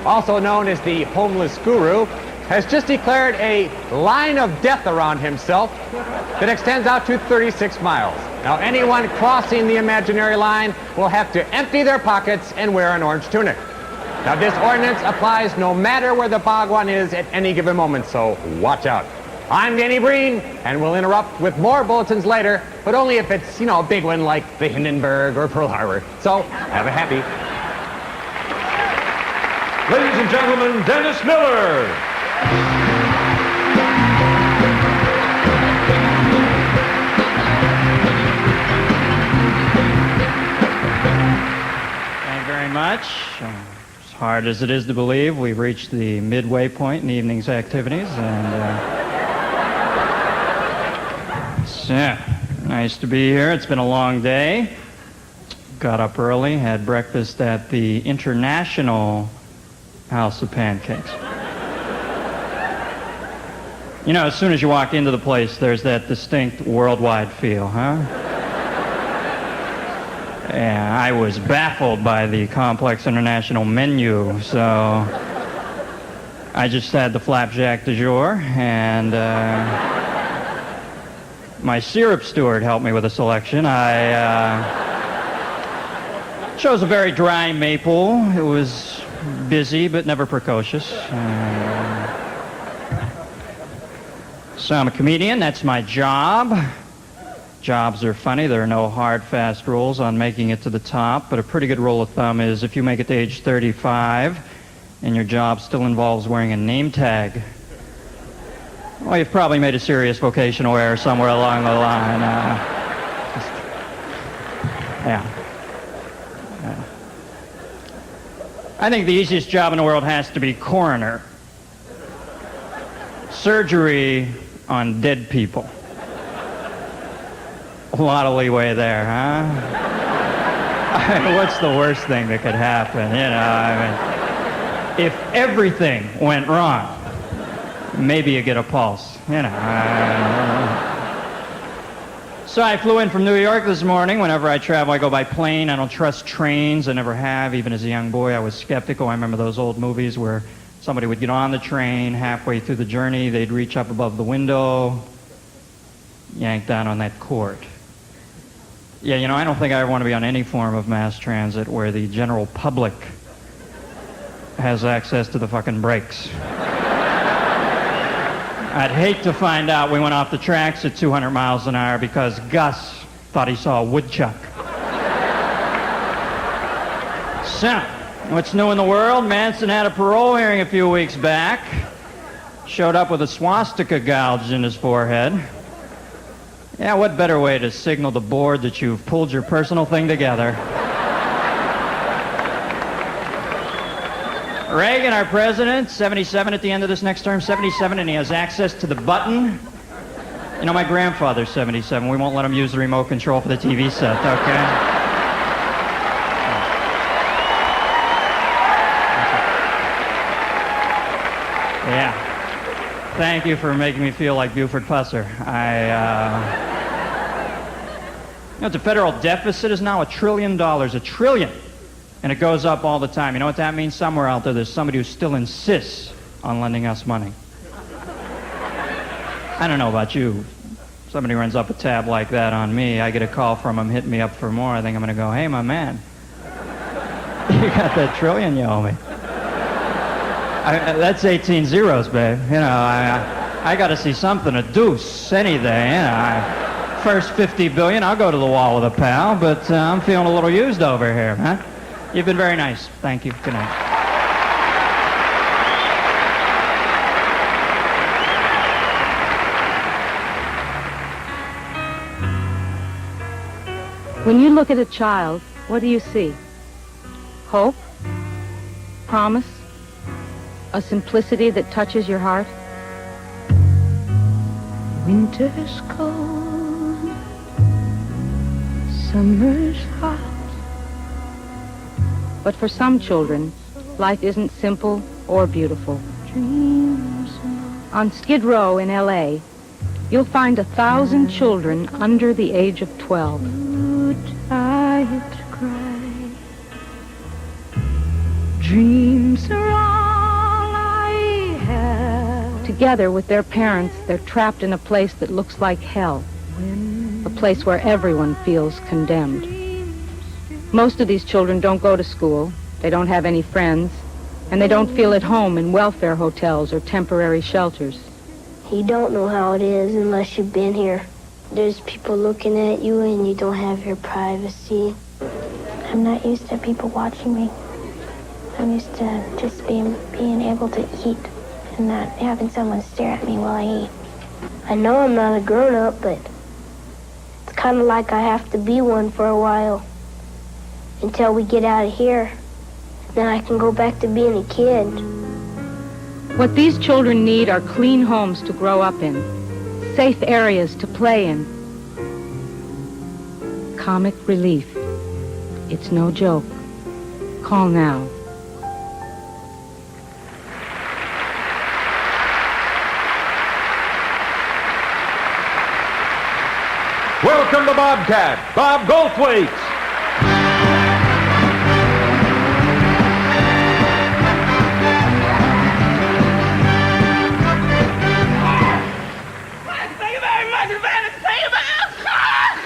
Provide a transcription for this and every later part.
also known as the homeless guru, has just declared a line of death around himself that extends out to 36 miles. Now, anyone crossing the imaginary line will have to empty their pockets and wear an orange tunic. Now, this ordinance applies no matter where the Bhagwan is at any given moment, so watch out. I'm Danny Breen, and we'll interrupt with more bulletins later, but only if it's, a big one like the Hindenburg or Pearl Harbor. So, have a happy. Ladies and gentlemen, Dennis Miller. Thank you very much. As hard as it is to believe, we've reached the midway point in the evening's activities, and so nice to be here. It's been a long day. Got up early, had breakfast at the International House of Pancakes. As soon as you walk into the place, there's that distinct worldwide feel, huh? Yeah, I was baffled by the complex international menu, so I just had the flapjack du jour, and my syrup steward helped me with a selection. I chose a very dry maple. It was busy, but never precocious. So I'm a comedian. That's my job. Jobs are funny. There are no hard, fast rules on making it to the top, but a pretty good rule of thumb is if you make it to age 35 and your job still involves wearing a name tag, well, you've probably made a serious vocational error somewhere along the line. I think the easiest job in the world has to be coroner. Surgery on dead people. A lot of leeway there, huh? What's the worst thing that could happen? If everything went wrong, maybe you get a pulse, So I flew in from New York this morning. Whenever I travel, I go by plane. I don't trust trains. I never have. Even as a young boy, I was skeptical. I remember those old movies where somebody would get on the train, halfway through the journey, they'd reach up above the window, yank down on that cord. Yeah, I don't think I ever want to be on any form of mass transit where the general public has access to the fucking brakes. I'd hate to find out we went off the tracks at 200 miles an hour because Gus thought he saw a woodchuck. So, what's new in the world? Manson had a parole hearing a few weeks back. Showed up with a swastika gouged in his forehead. Yeah, what better way to signal the board that you've pulled your personal thing together? Reagan, our president, 77 at the end of this next term, 77, and he has access to the button. My grandfather's 77. We won't let him use the remote control for the TV set, okay? Yeah. Thank you for making me feel like Buford Pusser. The federal deficit is now $1 trillion. $1 trillion. And it goes up all the time. You know what that means? Somewhere out there, there's somebody who still insists on lending us money. I don't know about you. Somebody runs up a tab like that on me, I get a call from him, hitting me up for more. I think I'm going to go, hey, my man, you got that trillion you owe me. That's 18 zeros, babe. I got to see something, a deuce, anything. First 50 billion, I'll go to the wall with a pal, but I'm feeling a little used over here, huh? You've been very nice. Thank you. Good night. When you look at a child, what do you see? Hope? Promise? A simplicity that touches your heart? Winter's cold, summer's hot. But for some children, life isn't simple or beautiful. On Skid Row in L.A., you'll find 1,000 children under the age of 12. Tired to cry. Dream together with their parents, they're trapped in a place that looks like hell, a place where everyone feels condemned. Most of these children don't go to school, they don't have any friends, and they don't feel at home in welfare hotels or temporary shelters. You don't know how it is unless you've been here. There's people looking at you and you don't have your privacy. I'm not used to people watching me. I'm used to just being able to eat and not having someone stare at me while I eat. I know I'm not a grown-up, but it's kind of like I have to be one for a while until we get out of here. Then I can go back to being a kid. What these children need are clean homes to grow up in, safe areas to play in. Comic relief. It's no joke. Call now. Welcome to Bobcat, Bob Goldthwait. Thank you very much, man. Thank you very much.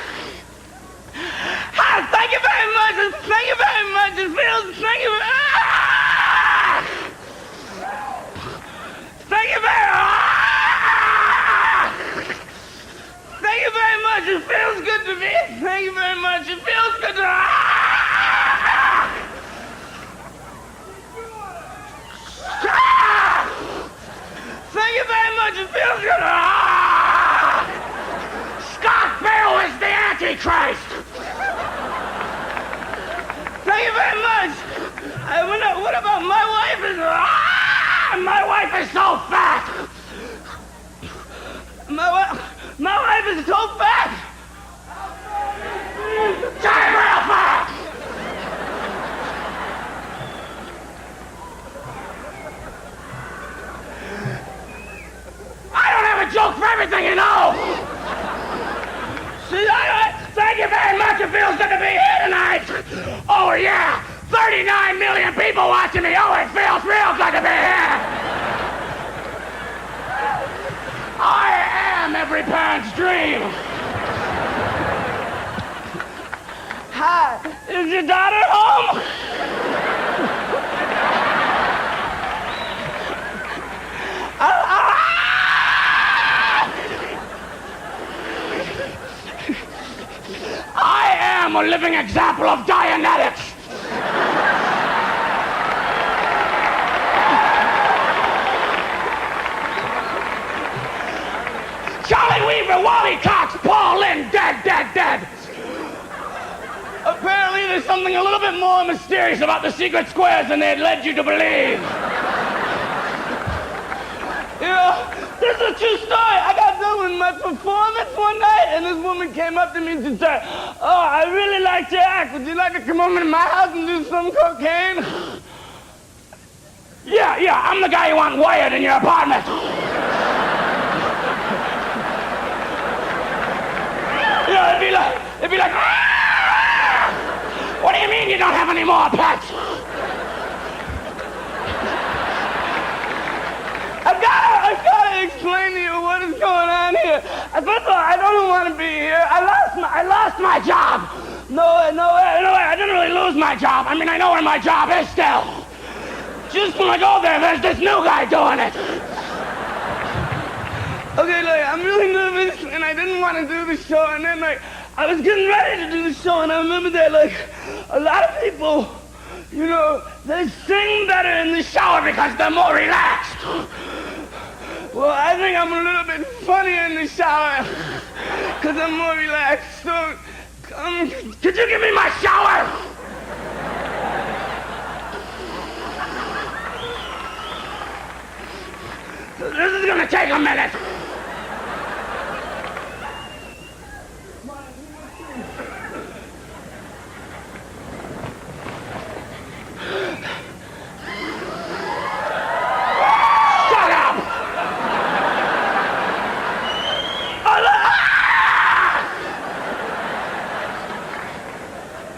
Thank you very much. Thank you very much. It feels. Thank you. Thank you very much. Thank you very much. It feels good to me. Thank you very much. It feels good to. Thank you very much. It feels good. Scott Bell is the Antichrist. Thank you very much. What about my wife? My wife is so fat. My wife is so fat. She's real fat. I don't have a joke for everything, you know. See, thank you very much. It feels good to be here tonight. Oh, yeah. 39 million people watching me. Oh, it feels real good to be here. I am every parent's dream. Hi, is your daughter home? I am a living example of Dianetics. Charlie Weaver, Wally Cox, Paul Lynde, dead. Apparently there's something a little bit more mysterious about the secret squares than they had led you to believe. You know, this is a true story. I got done with my performance one night, and this woman came up to me and said, "Oh, I really liked your act. Would you like to come over to my house and do some cocaine?" Yeah, I'm the guy you want wired in your apartment. You know, it'd be like, "Ah! What do you mean you don't have any more pets?" I've got to explain to you what is going on here. First of all, I don't want to be here. I lost my job. No way. I didn't really lose my job. I mean, I know where my job is still. Just when I go there, there's this new guy doing it. Okay, I'm really nervous, and I didn't want to do the show, and then, I was getting ready to do the show, and I remember that, a lot of people, you know, they sing better in the shower because they're more relaxed. Well, I think I'm a little bit funnier in the shower because I'm more relaxed. So, could you give me my shower? This is gonna take a minute.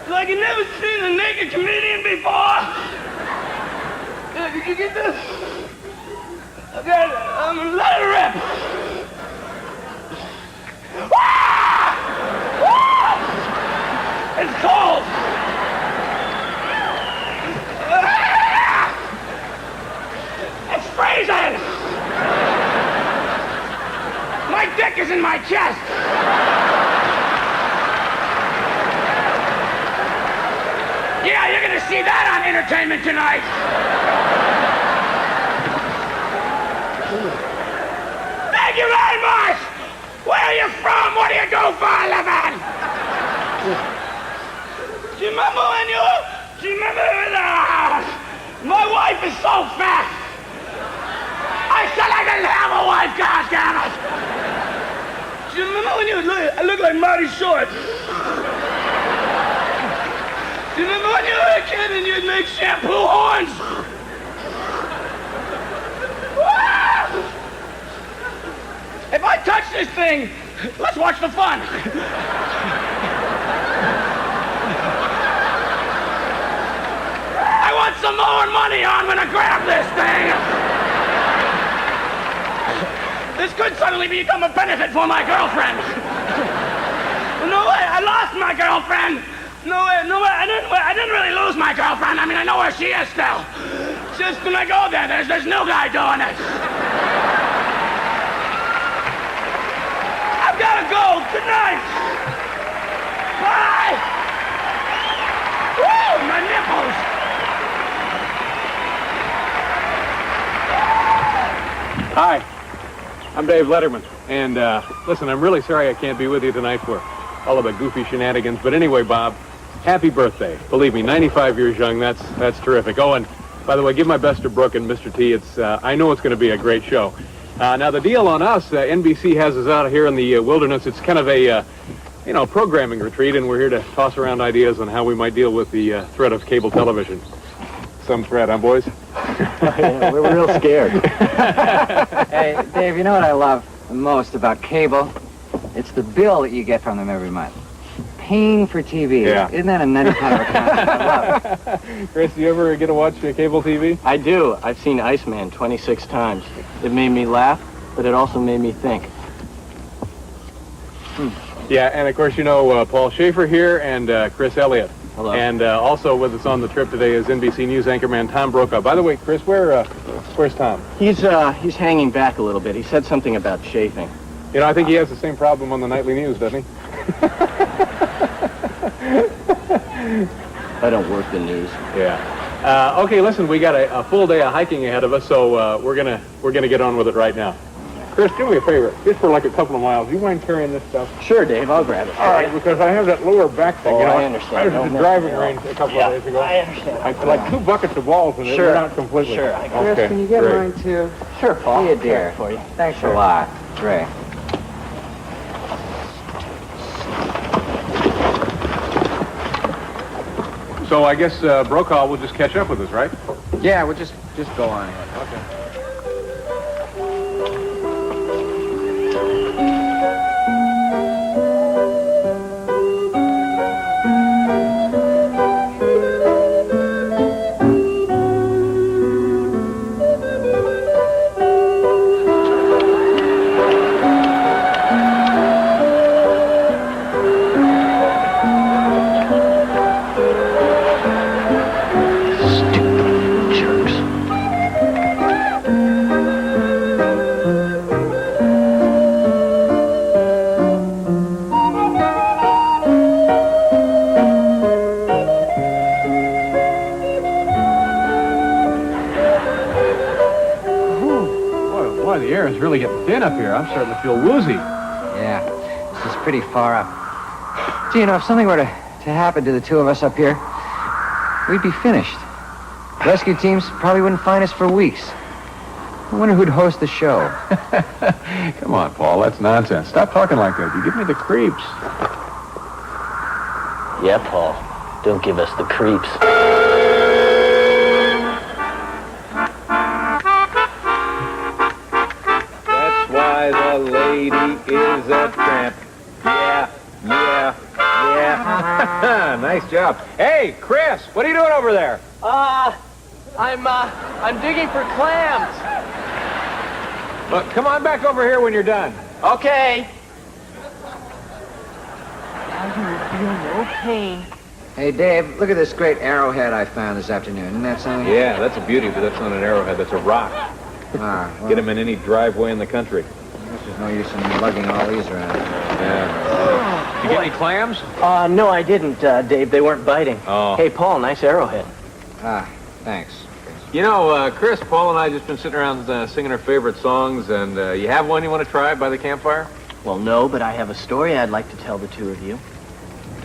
Like you never seen a naked comedian before? Did you get this? Okay, let it rip. Ah! Ah! It's cold. Ah! It's freezing. My dick is in my chest. Yeah, you're gonna see that on Entertainment Tonight. Thank you very much! Where are you from? What do you do for a living? Do you remember when my wife is so fat? I said I didn't have a wife, goddammit! Do you remember when I look like Marty Short? Do you remember when you were a kid and you'd make shampoo horns? If I touch this thing, let's watch the fun. I want some more money. I'm gonna grab this thing. This could suddenly become a benefit for my girlfriend. No way, I lost my girlfriend. No way, I didn't really lose my girlfriend. I mean, I know where she is still. Just when I go there, there's this new guy doing it. I've gotta go. Good night. Bye. Woo, my nipples. Hi, I'm Dave Letterman, and listen, I'm really sorry I can't be with you tonight for all of the goofy shenanigans, but anyway, Bob, happy birthday. Believe me, 95 years young, that's terrific. Oh, and by the way, give my best to Brooke and Mr. T. I know it's going to be a great show. Now, the deal on us, NBC has us out here in the wilderness. It's kind of a, programming retreat, and we're here to toss around ideas on how we might deal with the threat of cable television. Some threat, huh, boys? Yeah, we were real scared. Hey, Dave, you know what I love the most about cable? It's the bill that you get from them every month. Paying for TV. Yeah. Isn't that a nutty kind of a concept? I love it. Chris, do you ever get to watch cable TV? I do. I've seen Iceman 26 times. It made me laugh, but it also made me think. Yeah, and of course, Paul Schaefer here and Chris Elliott. Hello. And also with us on the trip today is NBC News anchorman Tom Brokaw. By the way, Chris, where's Tom? He's hanging back a little bit. He said something about chafing. I think he has the same problem on the nightly news, doesn't he? I don't work the news. Yeah. Okay, listen, we got a full day of hiking ahead of us, so we're gonna get on with it right now. Chris, do me a favor, just for like a couple of miles. Do you mind carrying this stuff? Sure, Dave. I'll grab it. All right, because I have that lower back thing. I understand. I was at the driving range a couple of days ago. I understand. I put like 2 buckets of balls in it. Sure. They're not completely. Sure. Chris, Okay, can you get great. mine too? Sure, Paul. Be a I'll carry dear. it for you. Thanks Sure. a lot. Ray. So I guess Brokaw will just catch up with us, right? Yeah, we'll just go on ahead. Okay. Boy, the air is really getting thin up here. I'm starting to feel woozy. Yeah, this is pretty far up. Gee, if something were to happen to the two of us up here, we'd be finished. Rescue teams probably wouldn't find us for weeks. I wonder who'd host the show. Come on, Paul, that's nonsense. Stop talking like that. You give me the creeps. Yeah, Paul. Don't give us the creeps. That's why the lady is a tramp. Yeah. Nice job. Hey, Chris, what are you doing over there? I'm digging for clams. Well, come on back over here when you're done. Okay. No pain. Hey, Dave, look at this great arrowhead I found this afternoon. Isn't that something? Yeah, that's a beauty, but that's not an arrowhead. That's a rock. Ah, well, Get them in any driveway in the country. there's no use in lugging all these around. Yeah. You get any clams? No, I didn't, Dave. They weren't biting. Oh. Hey, Paul, nice arrowhead. Ah, thanks. You know, Chris, Paul, and I just been sitting around singing our favorite songs, and you have one you want to try by the campfire? Well, no, but I have a story I'd like to tell the two of you.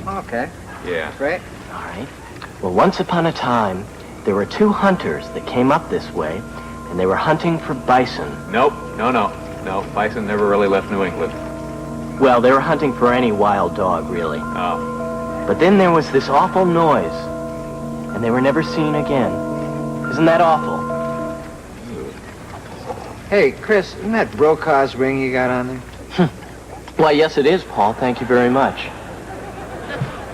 Okay, Yeah. great. All right. Well, once upon a time, there were two hunters that came up this way, and they were hunting for bison. Nope. No. Bison never really left New England. Well, they were hunting for any wild dog, really. Oh. But then there was this awful noise, and they were never seen again. Isn't that awful? Hey, Chris, isn't that Brokaw's ring you got on there? Why, yes, it is, Paul. Thank you very much.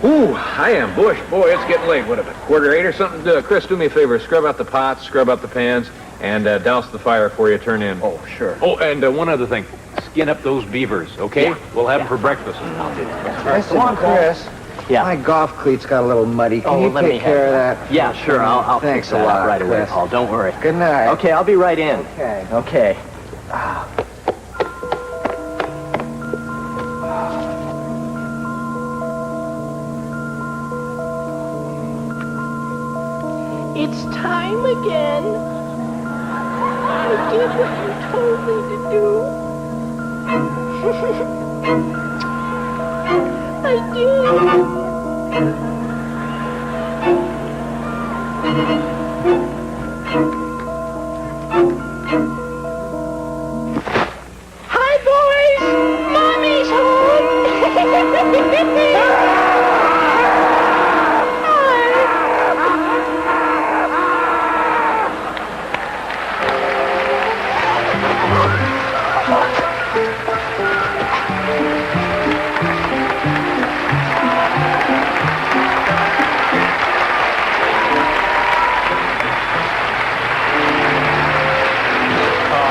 Ooh, I am bush. Boy, it's getting late. What, about 7:45 or something? Chris, do me a favor. Scrub out the pots, scrub out the pans, and douse the fire before you turn in. Oh, sure. Oh, and one other thing. Skin up those beavers, okay? Yeah. We'll have them for breakfast. I'll do that. Listen, Chris. Yeah. My golf cleats got a little muddy. Can you let me take care of that? Yeah, sure. I'll Thanks fix that a lot, up right away, Chris. Paul. Don't worry. Good night. Okay, I'll be right in. Okay. Okay. It's time again. I did what you told me to do. I did. Hi, boys! Mommy's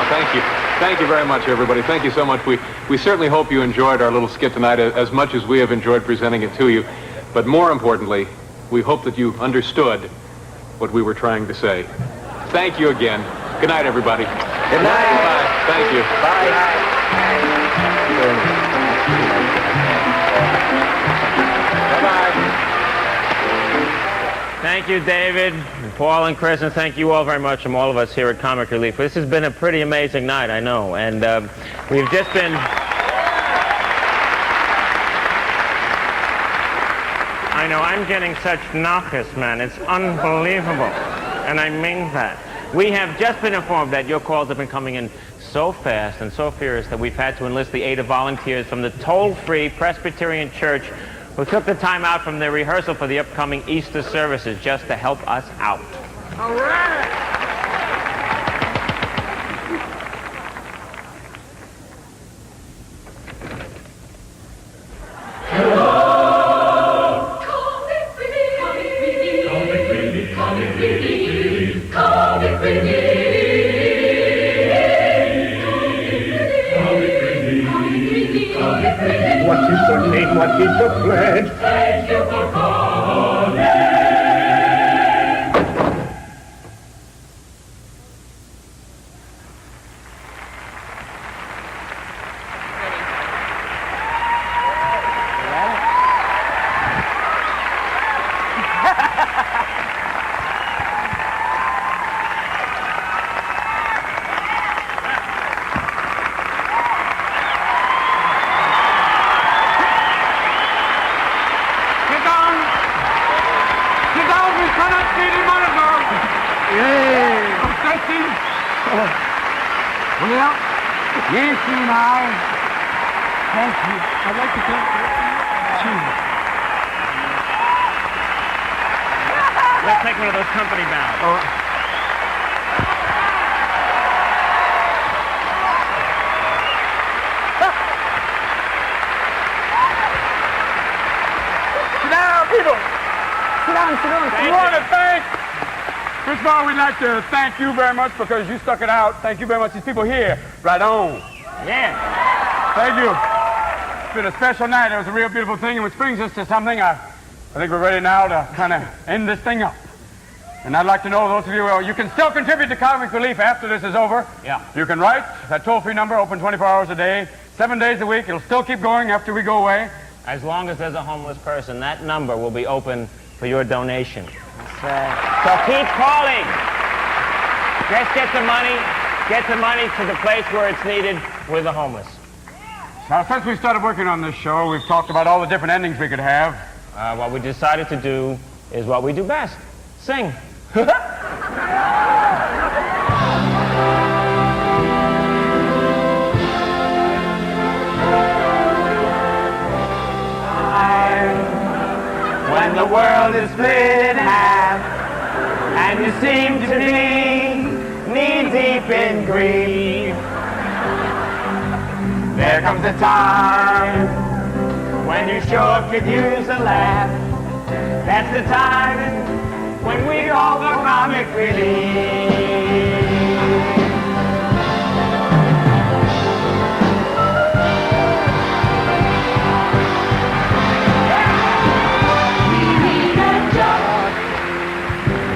Thank you. Thank you very much, everybody. Thank you so much. We certainly hope you enjoyed our little skit tonight as much as we have enjoyed presenting it to you. But more importantly, we hope that you understood what we were trying to say. Thank you again. Good night, everybody. Good night. Bye. Thank you. Bye-bye. Thank you, David, Paul, and Chris, and thank you all very much from all of us here at Comic Relief. This has been a pretty amazing night, I know, and we've just been... I know, I'm getting such knockers, man. It's unbelievable, and I mean that. We have just been informed that your calls have been coming in so fast and so furious that we've had to enlist the aid of volunteers from the toll-free Presbyterian Church who took the time out from their rehearsal for the upcoming Easter services just to help us out. All right. What is the name? What is the pledge? Thank you for calling. Well, Nancy and I, thank you. I'd like to thank you. Let's take one of those company bows. Sit down, people. Sit down. We want to thank Mr. of all, we'd like to thank you very much because you stuck it out. Thank you very much. These people here, right on. Yeah. Thank you. It's been a special night. It was a real beautiful thing, and which brings us to something. I think we're ready now to kind of end this thing up. And I'd like to know, those of you, you can still contribute to comic relief after this is over. Yeah. You can write. That toll-free number, open 24 hours a day, 7 days a week. It'll still keep going after we go away. As long as there's a homeless person, that number will be open for your donation. So keep calling. Just get the money to the place where it's needed with the homeless. Now, since we started working on this show, we've talked about all the different endings we could have. What we decided to do is what we do best. Sing. When the world is split in half and you seem to be knee-deep in grief, there comes a time when you sure could use a laugh. That's the time when we call for comic relief.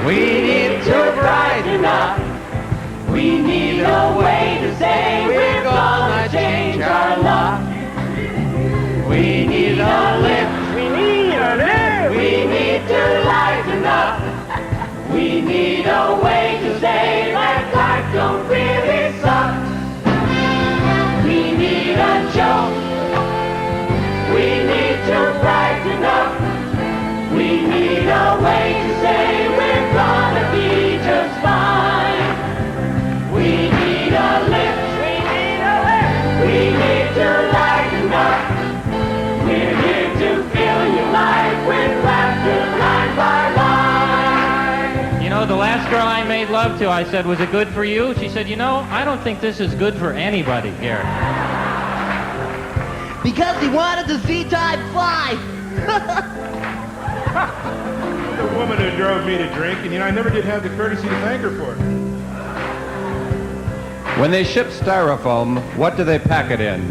We need to brighten up. We need a way to say we're gonna change our luck. We need a lift. We need a lift. We need to lighten up. We need a way to say that life don't really suck. We need a joke. We need to brighten up. We need a way to say we're gonna be just fine. We need a lift. We need a lift. We need to lighten up. We're here to fill your life with laughter line by line. You know, the last girl I made love to, I said, was it good for you? She said, you know, I don't think this is good for anybody, Gary. Because he wanted to see Type 5. The woman who drove me to drink, and I never did have the courtesy to thank her for it. When they ship styrofoam, what do they pack it in?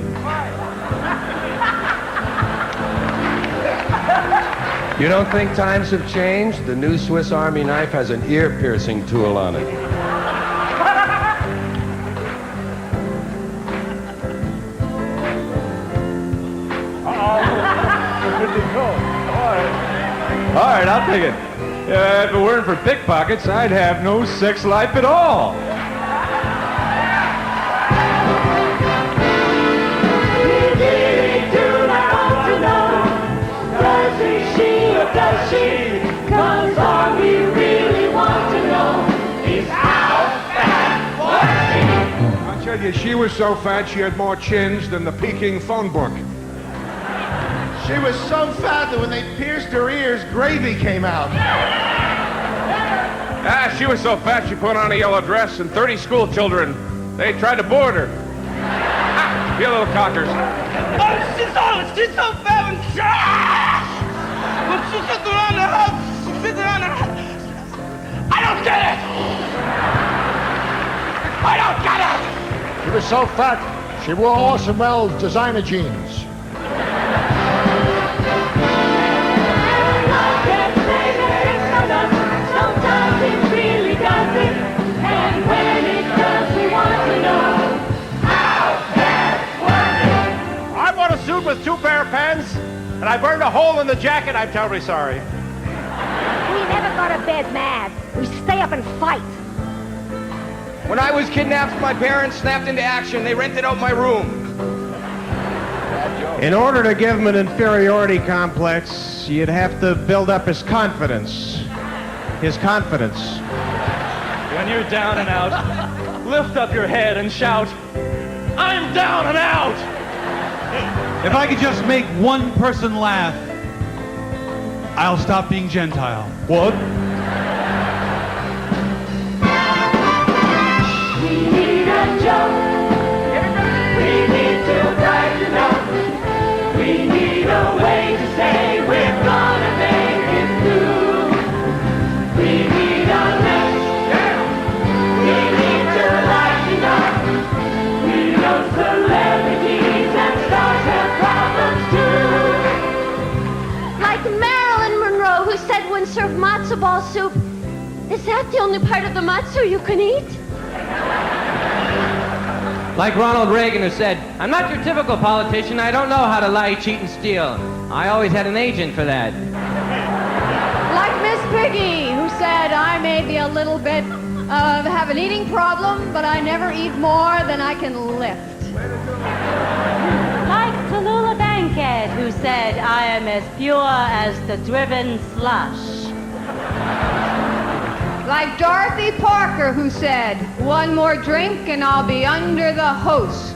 You don't think times have changed? The new Swiss Army knife has an ear-piercing tool on it. All right, I'll take it. If it weren't for pickpockets, I'd have no sex life at all. We really do not want to know. Does she or does she? 'Cause all we really want to know is how fat was she? I tell you, she was so fat she had more chins than the Peking phone book. She was so fat that when they pierced her ears, gravy came out. She was so fat she put on a yellow dress, and 30 school children, they tried to board her. You little cockers. Oh, she's so fat and when she sits around the house, she sits around the house. I don't get it! I don't get it! She was so fat, she wore Orson Welles designer jeans. Sometimes it really doesn't, and when it does, we want to know how fast was it? I bought a suit with 2 pair of pants, and I burned a hole in the jacket. I'm terribly sorry. We never go to bed mad. We stay up and fight. When I was kidnapped, my parents snapped into action. They rented out my room. In order to give him an inferiority complex, you'd have to build up his confidence. His confidence. When you're down and out, lift up your head and shout, I'm down and out! If I could just make one person laugh, I'll stop being Gentile. What? We need a joke. We need to brighten up. We need a way to say we're gonna make it through. We need a lift. only part of the matzo you can eat. Like Ronald Reagan, who said, "I'm not your typical politician. I don't know how to lie, cheat, and steal. I always had an agent for that." Like Miss Piggy, who said, "I may be a little bit have an eating problem, but I never eat more than I can lift." Like Tallulah Bankhead, who said, "I am as pure as the driven slush." Like Dorothy Parker, who said, "One more drink and I'll be under the host."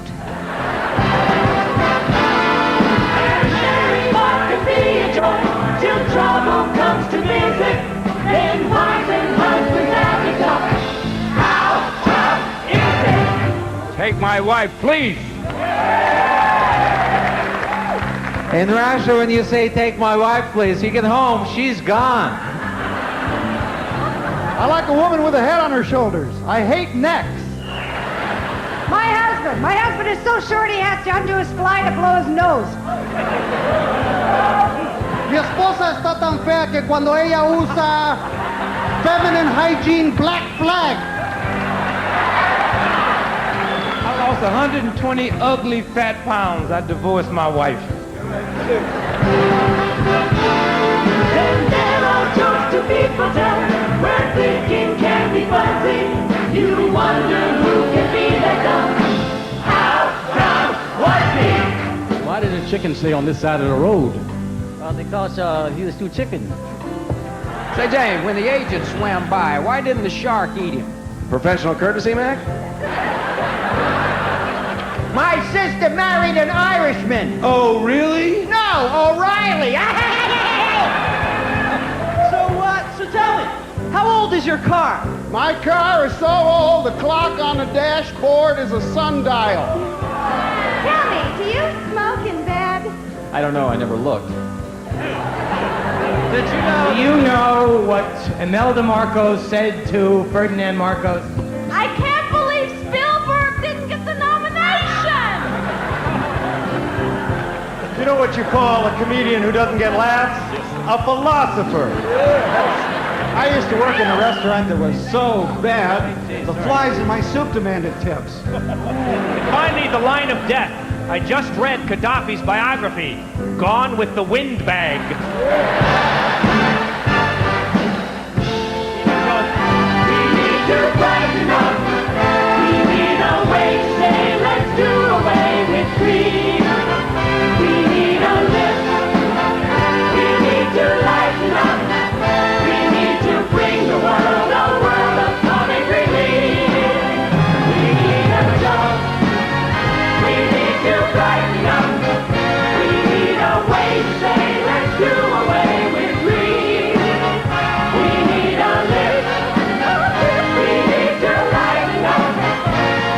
Till trouble comes to visit, then wives and husbands have to talk. How tough is it? Take my wife, please. In Russia, when you say, "Take my wife, please," you get home, she's gone. I like a woman with a head on her shoulders. I hate necks. My husband is so short he has to undo his fly to blow his nose. Mi esposa está tan fea que cuando ella usa feminine hygiene black flag. I lost 120 ugly fat pounds. I divorced my wife. Then there are jokes to people tell, where thinking can be fuzzy. You wonder who can be that dumb. How dumb was he? Why did the chicken stay on this side of the road? Because he was too chicken. Say, James, when the agent swam by, why didn't the shark eat him? Professional courtesy, Mac? My sister married an Irishman. Oh, really? No, O'Reilly. So tell me, how old is your car? My car is so old, the clock on the dashboard is a sundial. Tell me, do you smoke in bed? I don't know. I never looked. Did you know what Imelda Marcos said to Ferdinand Marcos? I can't believe Spielberg didn't get the nomination! You know what you call a comedian who doesn't get laughs? A philosopher. I used to work in a restaurant that was so bad, the flies in my soup demanded tips. Finally, the line of death. I just read Gaddafi's biography, Gone with the Windbag. We need to brighten up. We need a way to say, let's do away with greed. We need a lift. We need to lighten up. We need to bring the world a world of comic relief. We need a job. We need to brighten up. We need a way to say, let's do away with greed. We need a lift. We need to lighten up.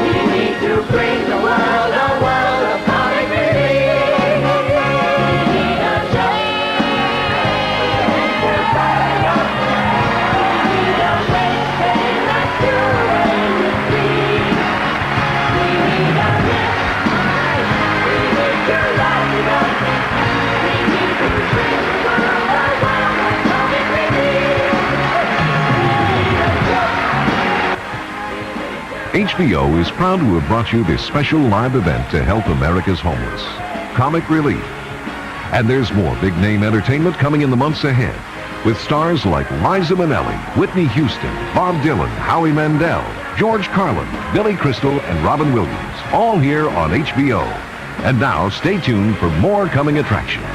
We need to bring the world a world of comic relief. We need a job. To brighten up. We need a way to say, let's do away with greed. We need a lift. We need to lighten up. We need to bring the world a world of comic relief. HBO is proud to have brought you this special live event to help America's homeless. Comic Relief. And there's more big-name entertainment coming in the months ahead, with stars like Liza Minnelli, Whitney Houston, Bob Dylan, Howie Mandel, George Carlin, Billy Crystal, and Robin Williams, all here on HBO. And now, stay tuned for more coming attractions.